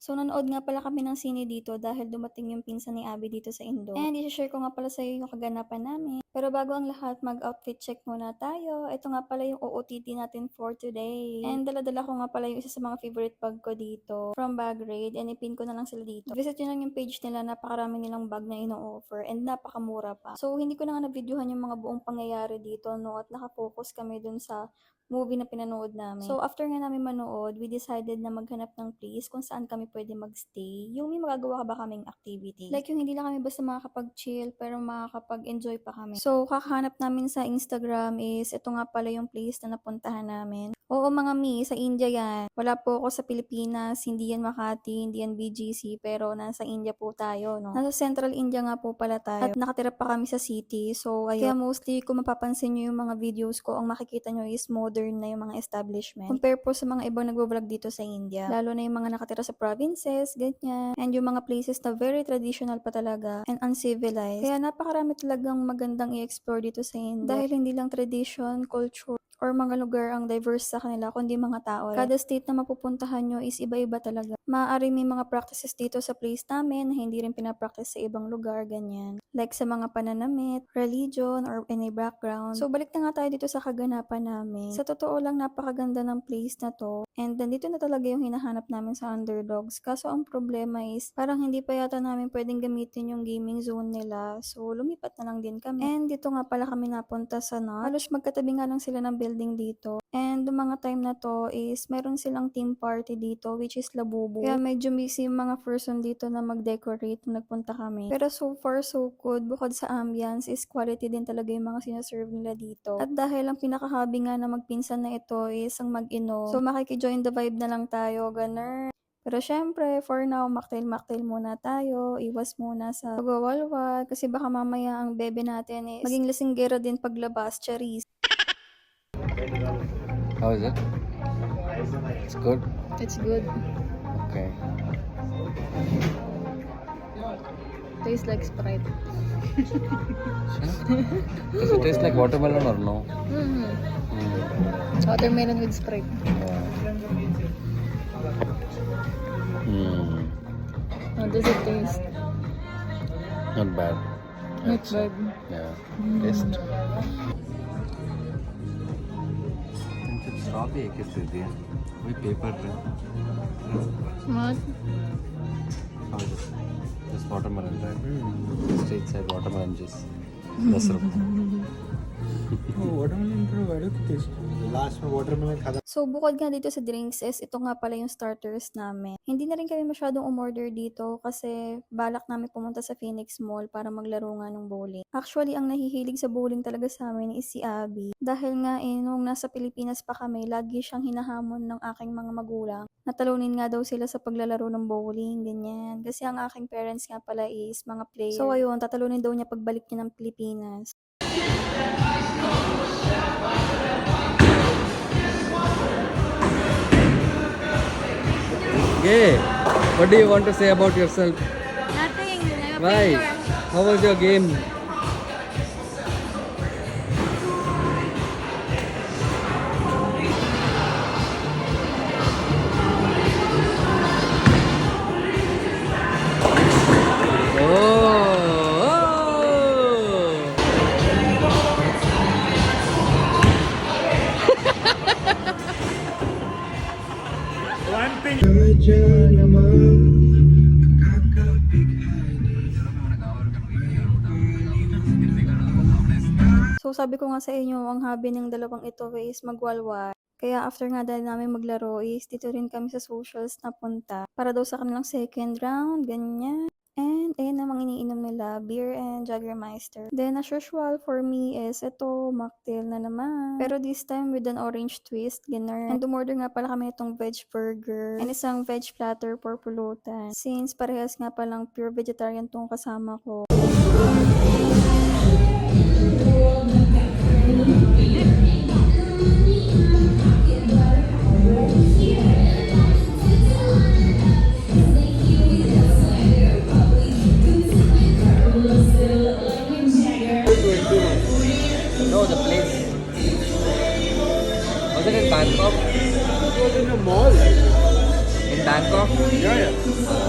So, nanood nga pala kami ng sine dito dahil dumating yung pinsan ni Abby dito sa Indo. And i-share ko nga pala sa'yo yung kaganapan namin. Pero bago ang lahat, mag-outfit check muna tayo. Ito nga pala yung OOTD natin for today. And dala-dala ko nga pala yung isa sa mga favorite bag ko dito from Bag Raid. And ipin ko na lang sila dito. Visit nyo lang yung page nila, napakarami nilang bag na ino-offer. And napakamura pa. So, hindi ko na nga na-videohan yung mga buong pangyayari dito, no? At nakafocus kami dun sa movie na pinanood namin. So, after nga namin manood, we decided na maghanap ng place kung saan kami pwede magstay. Yung may magagawa ka ba kaming activity. Like yung hindi lang kami basta makakapag-chill, pero makakapag-enjoy pa kami. So, kakahanap namin sa Instagram is, ito nga pala yung place na napuntahan namin. Oo mga mi, sa India yan. Wala po ako sa Pilipinas, hindi yan Makati, hindi yan BGC, pero nasa India po tayo, no? Nasa Central India nga po pala tayo. At nakatira pa kami sa city, so ayun. Kaya mostly, kung mapapansin nyo yung mga videos ko, ang makikita nyo is modern na yung mga establishment. Compare po sa mga ibang nagvo-vlog dito sa India. Lalo na yung mga nakatira sa provinces, ganyan. And yung mga places na very traditional pa talaga and uncivilized. Kaya napakarami talagang magandang i-explore dito sa India. Dahil hindi lang tradition, culture, or mga lugar ang diverse sa kanila, kundi mga tao. Kada state na mapupuntahan nyo is iba-iba talaga. Maaari may mga practices dito sa place namin na hindi rin pinapractice sa ibang lugar, ganyan. Like sa mga pananamit, religion, or any background. So, balik na nga tayo dito sa kaganapan namin. Sa totoo lang, napakaganda ng place na to. And nandito na talaga yung hinahanap namin sa Underdogs. Kaso ang problema is, parang hindi pa yata namin pwedeng gamitin yung gaming zone nila. So, lumipat na lang din kami. And dito nga pala kami napunta sa Notch. Halos magkatabi nga lang sila ng building dito. And yung mga time na to is, meron silang team party dito, which is Labubu. Kaya medyo busy yung mga person dito na mag-decorate nung nagpunta kami. Pero so far, so good. Bukod sa ambience, is quality din talaga yung mga sinaserve nila dito. At dahil ang pinaka-hobby nga na magpinsan na ito is ang mag-inom. So makikijoin the vibe na lang tayo, ganun. Pero syempre, for now, mocktail muna tayo. Iwas muna sa pagwawalwal. Kasi baka mamaya ang bebe natin is maging lasinggero din paglabas, charis. How is it? It's good? It's good. Okay. Tastes like Sprite. Does it taste like watermelon or no? Watermelon with Sprite. Yeah. How does it taste? Not bad. Not It's, bad. Yeah. Taste. Strawberry cake is there. We paper. What? How is it? This watermelon, right? Straight side watermelon juice. That's it. Watermelon तो बड़ा test last में वाटरमेलन खाता So, bukod nga dito sa drinks is, ito nga pala yung starters namin. Hindi na rin kami masyadong umorder dito kasi balak namin pumunta sa Phoenix Mall para maglaro nga ng bowling. Actually, ang nahihilig sa bowling talaga sa amin is si Abby. Dahil nga nung nasa Pilipinas pa kami, lagi siyang hinahamon ng aking mga magulang. Natalunin nga daw sila sa paglalaro ng bowling, ganyan. Kasi ang aking parents nga pala is mga players. So, ayun, tatalunin daw niya pagbalik niya ng Pilipinas. Yeah. What do you want to say about yourself? Nothing. Why? How was your game? So, sabi ko nga sa inyo, ang hobby ng dalawang ito is magwalwal. Kaya after nga dahil namin maglaro is dito rin kami sa socials na punta. Para daw sa kanilang second round, ganyan. And ayun namang iniinom nila, beer and Jägermeister. Then as usual for me is ito, mocktail na naman. Pero this time with an orange twist, ganun. And umorder nga pala kami itong veg burger and isang veg platter for pulutan. Since parehas nga palang pure vegetarian tong kasama ko. No, the place. Was it in Bangkok? It was in a mall. In Bangkok? Yeah, yeah.